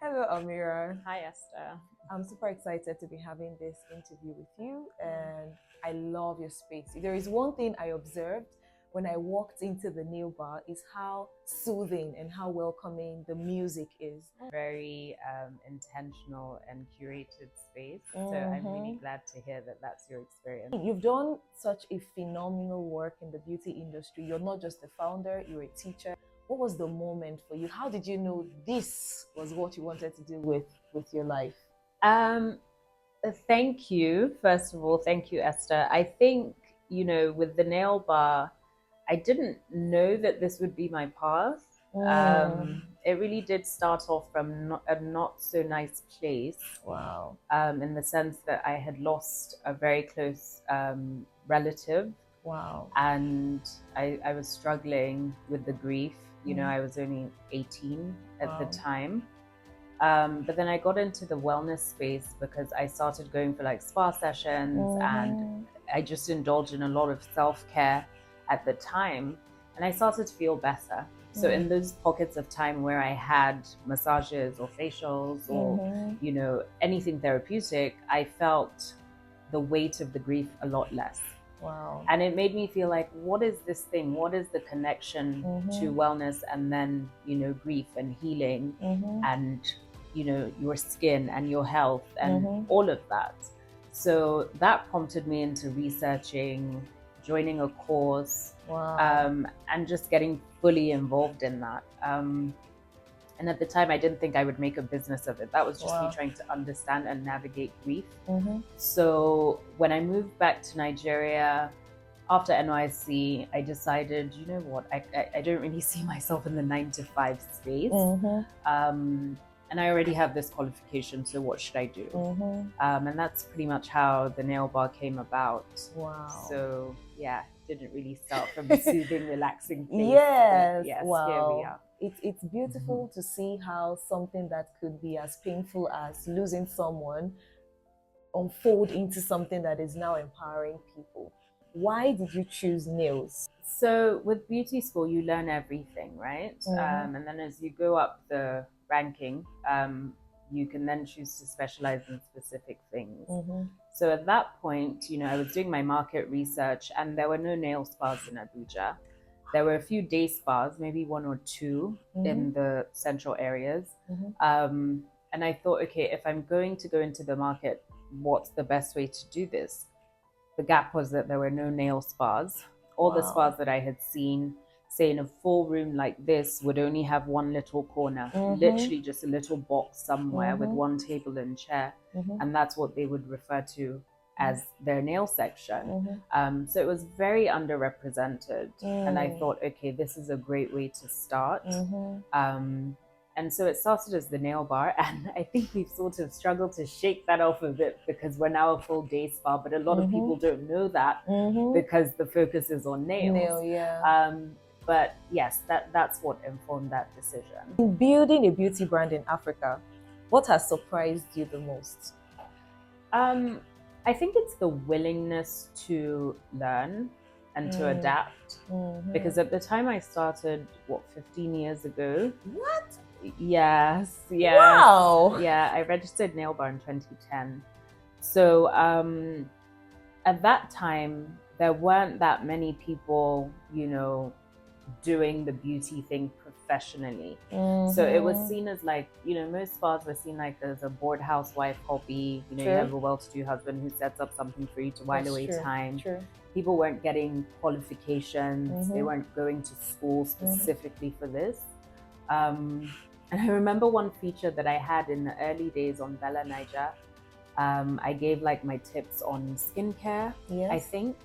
Hello, Ameera. Hi, Esther. I'm super excited to be having this interview with you, and I love your space. There is one thing I observed when I walked into the nail bar is how soothing and how welcoming the music is. Very intentional and curated space. So I'm really Mhm. glad to hear that that's your experience. You've done such a phenomenal work in the beauty industry. You're not just a founder, you're a teacher. What was the moment for you? How did you know this was what you wanted to do with your life? Um, Thank you. First of all, thank you, Esther. I think, with the nail bar, I didn't know that this would be my path. Mm. It really did start off from a not so nice place, Wow. in the sense that I had lost a very close relative, Wow. and I was struggling with the grief. I was only 18 at the Wow. time. But then I got into the wellness space because I started going for like spa sessions, and Mm-hmm. I just indulged in a lot of self care at the time. And I started to feel better. So in those pockets of time where I had massages or facials or, anything therapeutic, I felt the weight of the grief a lot less. Wow. And it made me feel like, what is this thing? What is the connection to wellness and then, grief and healing and, your skin and your health and all of that? So that prompted me into researching, joining a course, Wow. and just getting fully involved in that. And at the time, I didn't think I would make a business of it. That was just me Wow. trying to understand and navigate grief. Mm-hmm. So when I moved back to Nigeria after NYC, I decided, you know what, I don't really see myself in the 9 to 5 space. And I already have this qualification, so what should I do? And that's pretty much how the nail bar came about. Wow. So yeah, it didn't really start from a soothing, relaxing place. Yes. But yes, Wow. here we are. It's beautiful to see how something that could be as painful as losing someone unfold into something that is now empowering people. Why did you choose nails? So with beauty school, you learn everything, right? And then as you go up the ranking, you can then choose to specialize in specific things. So at that point, I was doing my market research, and there were no nail spas in Abuja. There were a few day spas, maybe one or two in the central areas. And I thought, okay, if I'm going to go into the market, what's the best way to do this? The gap was that there were no nail spas. All the spas that I had seen, say in a full room like this, would only have one little corner, literally just a little box somewhere with one table and chair. And that's what they would refer to as their nail section. So it was very underrepresented. And I thought, okay, this is a great way to start. And so it started as the nail bar, and I think we've sort of struggled to shake that off a bit because we're now a full day spa, but a lot of people don't know that because the focus is on nails. But yes, that's what informed that decision. In building a beauty brand in Africa, what has surprised you the most? I think it's the willingness to learn and to adapt. Because at the time I started, 15 years ago? What? Yes. Wow. Yeah, I registered nail bar in 2010. So at that time, there weren't that many people, doing the beauty thing professionally. So it was seen as like, most spas were seen like as a bored housewife hobby. You have a well-to-do husband who sets up something for you to while away time. People weren't getting qualifications. They weren't going to school specifically for this. And I remember one feature that I had in the early days on Bella Niger. I gave like my tips on skincare, I think.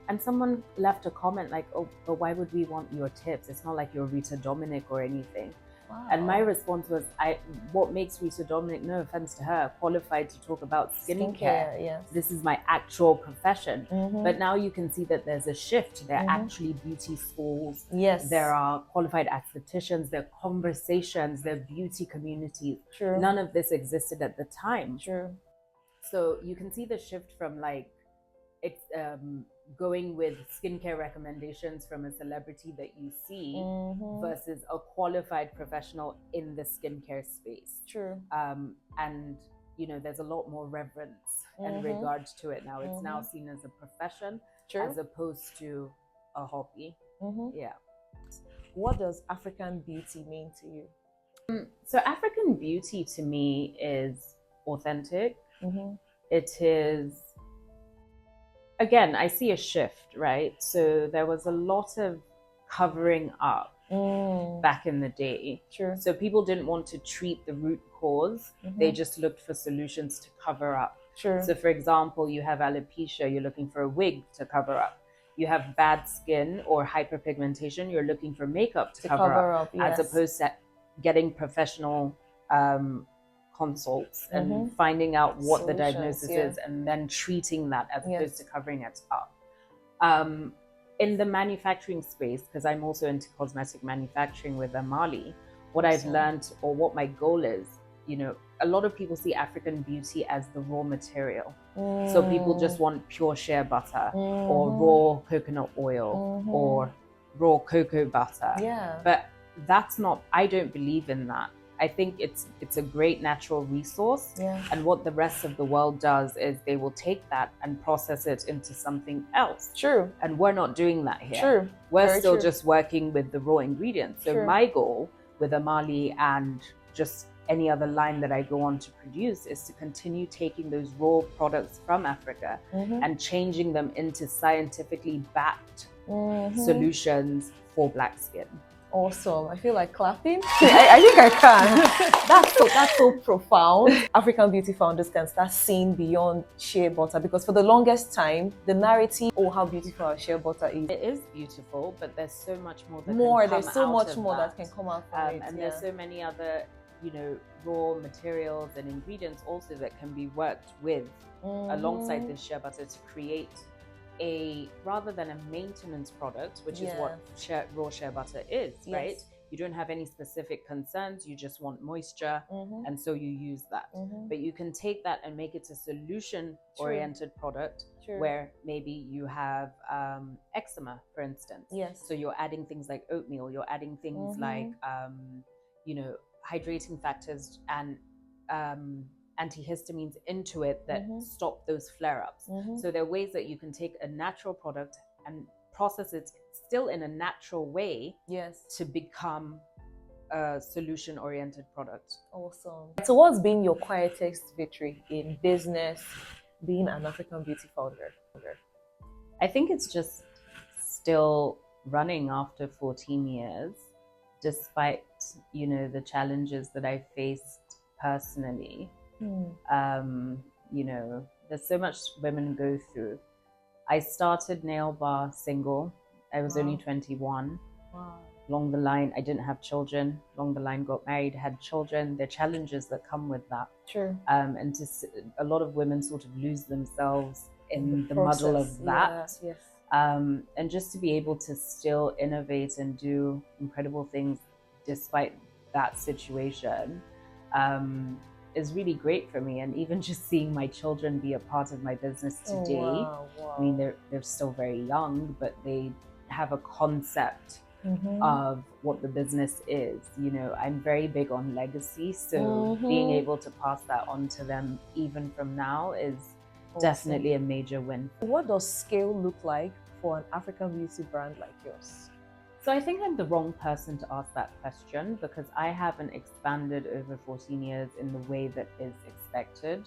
And someone left a comment like, oh, but why would we want your tips? It's not like you're Rita Dominic or anything. Wow. And my response was, what makes Rita Dominic, no offense to her, qualified to talk about skincare? Yes. This is my actual profession. But now you can see that there's a shift. There are actually beauty schools. Yes. There are qualified estheticians. There are conversations. There are beauty communities. True. None of this existed at the time. True. So you can see the shift from like, it's going with skincare recommendations from a celebrity that you see versus a qualified professional in the skincare space. True. And you know, there's a lot more reverence and regard to it now. It's now seen as a profession as opposed to a hobby. Yeah. What does African beauty mean to you? So African beauty to me is authentic. It is, again, I see a shift, right? So there was a lot of covering up back in the day. True. So people didn't want to treat the root cause. They just looked for solutions to cover up. True. So for example, you have alopecia, you're looking for a wig to cover up. You have bad skin or hyperpigmentation, you're looking for makeup to cover up, yes. as opposed to getting professional consults and finding out what the diagnosis is and then treating that as opposed to covering it up. In the manufacturing space, because I'm also into cosmetic manufacturing with Amali, what I've learned, or what my goal is, you know, a lot of people see African beauty as the raw material. So people just want pure shea butter or raw coconut oil or raw cocoa butter. Yeah. But that's not, I don't believe in that. I think it's a great natural resource. Yeah. And what the rest of the world does is they will take that and process it into something else. True. And we're not doing that here. True. We're Very still true. just working with the raw ingredients. So my goal with Amali and just any other line that I go on to produce is to continue taking those raw products from Africa and changing them into scientifically backed solutions for Black skin. Awesome. I feel like clapping. I think I can. That's so profound. African beauty founders can start seeing beyond shea butter, because for the longest time, the narrative, oh, how beautiful our shea butter is. It is beautiful, but there's so much more that There's so much more that can come out from it. And there's so many other, you know, raw materials and ingredients also that can be worked with alongside this shea butter to create a, rather than a maintenance product, which is what raw shea butter is, right? You don't have any specific concerns, you just want moisture, and so you use that. But you can take that and make it a solution-oriented product where maybe you have eczema, for instance. So you're adding things like oatmeal, you're adding things like, you know, hydrating factors and antihistamines into it that stop those flare-ups. So there are ways that you can take a natural product and process it still in a natural way to become a solution-oriented product. Awesome. So what's been your quietest victory in business, being an African beauty founder? I think it's just still running after 14 years, despite, you know, the challenges that I faced personally. You know, there's so much women go through. I started Nail Bar single. I was only 21. Along the line, I didn't have children. Along the line, got married, had children. There are challenges that come with that. And a lot of women sort of lose themselves in the muddle of that. And just to be able to still innovate and do incredible things despite that situation is really great for me. And even just seeing my children be a part of my business today, I mean, they're still very young, but they have a concept of what the business is. You know, I'm very big on legacy, so being able to pass that on to them even from now is definitely a major win. What does scale look like for an African beauty brand like yours? So I think I'm the wrong person to ask that question, because I haven't expanded over 14 years in the way that is expected.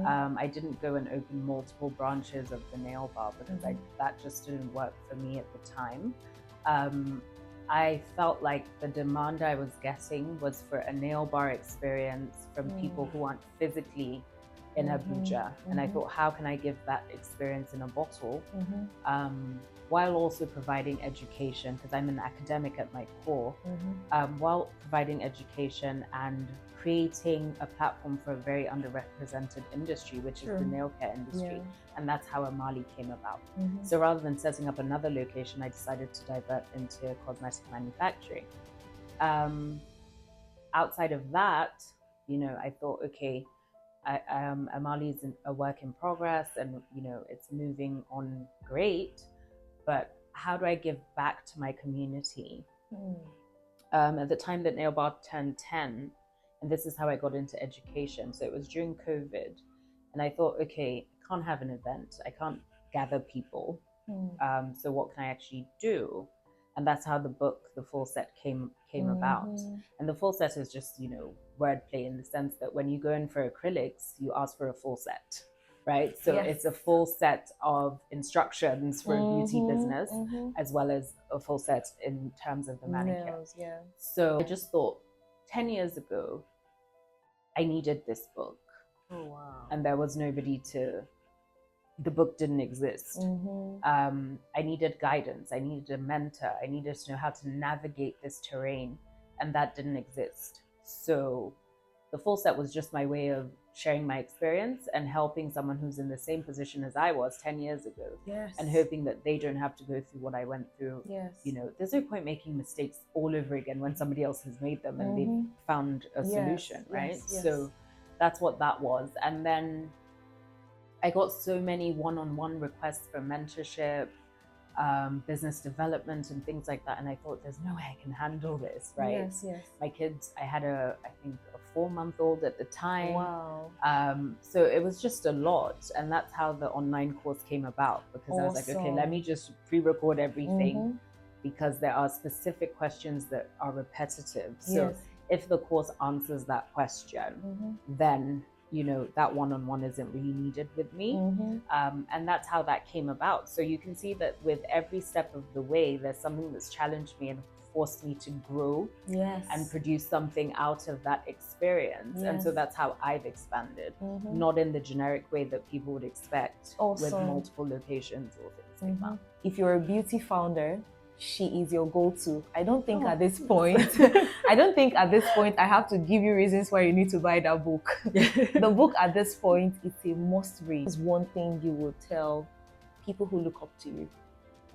I didn't go and open multiple branches of the Nail Bar because that just didn't work for me at the time. I felt like the demand I was getting was for a nail bar experience from people who aren't physically in Abuja. And I thought, how can I give that experience in a bottle? While also providing education, because I'm an academic at my core, while providing education and creating a platform for a very underrepresented industry, which is the nail care industry. And that's how Amali came about. So rather than setting up another location, I decided to divert into cosmetic manufacturing. Outside of that, you know, I thought, okay, Amali is a work in progress, and it's moving on great. But how do I give back to my community? At the time that Nail Bar turned 10, and this is how I got into education. So it was during COVID, and I thought, okay, I can't have an event, I can't gather people. So what can I actually do? And that's how the book, The Full Set, came about. And the full set is just, wordplay, in the sense that when you go in for acrylics, you ask for a full set, right? So it's a full set of instructions for a beauty business, as well as a full set in terms of the manicure. Nails, yeah. So I just thought, 10 years ago, I needed this book. Oh, wow. And there was nobody the book didn't exist. I needed guidance. I needed a mentor. I needed to know how to navigate this terrain, and that didn't exist. So the full set was just my way of sharing my experience and helping someone who's in the same position as I was 10 years ago. Yes. And hoping that they don't have to go through what I went through. Yes. There's no point making mistakes all over again when somebody else has made them and they've found a solution, right? Yes. So that's what that was. And then I got so many one-on-one requests for mentorship, business development, and things like that. And I thought, there's no way I can handle this, right? Yes. My kids, I had I think a 4-month-old at the time. Wow. So it was just a lot. And that's how the online course came about, because I was like, okay, let me just pre-record everything, because there are specific questions that are repetitive. So if the course answers that question, then that one-on-one isn't really needed with me. And that's how that came about. So you can see that with every step of the way, there's something that's challenged me and forced me to grow and produce something out of that experience. And so that's how I've expanded, not in the generic way that people would expect with multiple locations or things like that. If you're a beauty founder, she is your go-to. I don't think at this point, I have to give you reasons why you need to buy that book. The book at this point is a must read. It's one thing you would tell people who look up to you.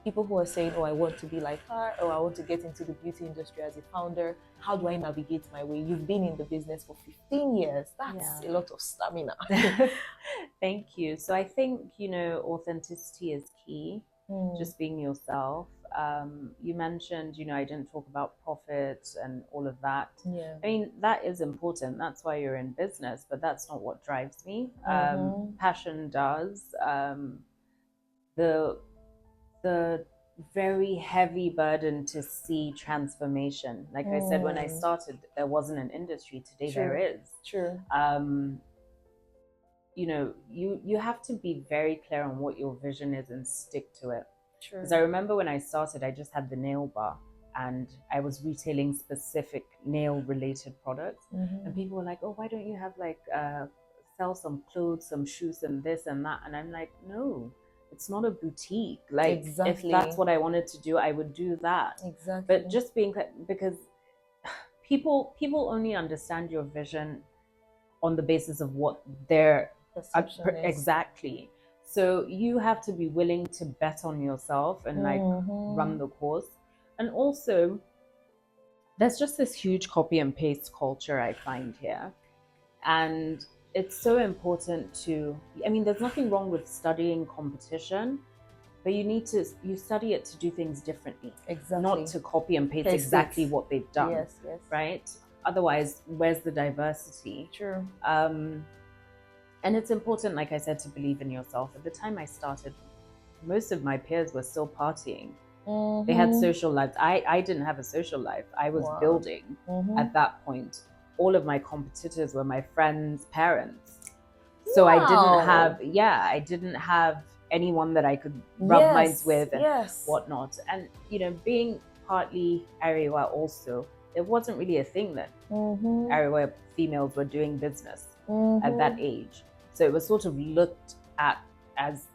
People who are saying, oh, I want to be like her, or I want to get into the beauty industry as a founder. How do I navigate my way? You've been in the business for 15 years. That's a lot of stamina. Thank you. So I think, authenticity is key. Just being yourself. You mentioned, I didn't talk about profit and all of that. I mean, that is important. That's why you're in business, but that's not what drives me. Passion does. The very heavy burden to see transformation. Like I said, when I started, there wasn't an industry. Today there is. True. You have to be very clear on what your vision is and stick to it. Because I remember when I started, I just had the nail bar and I was retailing specific nail related products. And people were like, oh, why don't you have sell some clothes, some shoes and this and that? And I'm like, no, it's not a boutique. If that's what I wanted to do, I would do that. Exactly. But just being, because people only understand your vision on the basis of what their perception is. Exactly. So you have to be willing to bet on yourself and run the course. And also, there's just this huge copy and paste culture I find here. And it's so important there's nothing wrong with studying competition, but you study it to do things differently. Exactly. Not to copy and paste exactly what they've done. Yes. Right? Otherwise, where's the diversity? True. And it's important, like I said, to believe in yourself. At the time I started, most of my peers were still partying. They had social lives. I didn't have a social life. I was building at that point. All of my competitors were my friends' parents. So I didn't have anyone that I could rub minds with and whatnot. And, being partly Arewa also, it wasn't really a thing that Arewa females were doing business at that age. So it was sort of looked at as,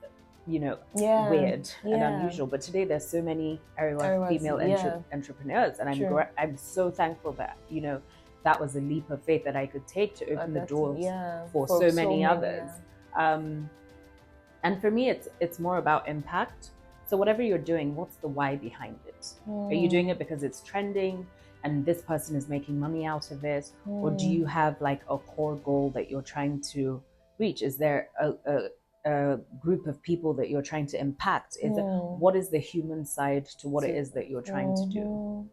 weird and unusual. But today there's so many Arewa female entrepreneurs. And I'm so thankful that, that was a leap of faith that I could take to open the doors for so many others. And for me, it's more about impact. So whatever you're doing, what's the why behind it? Are you doing it because it's trending? and this person is making money out of it? Or do you have like a core goal that you're trying to reach? Is there a group of people that you're trying to impact? What is the human side to what it is that you're trying to do?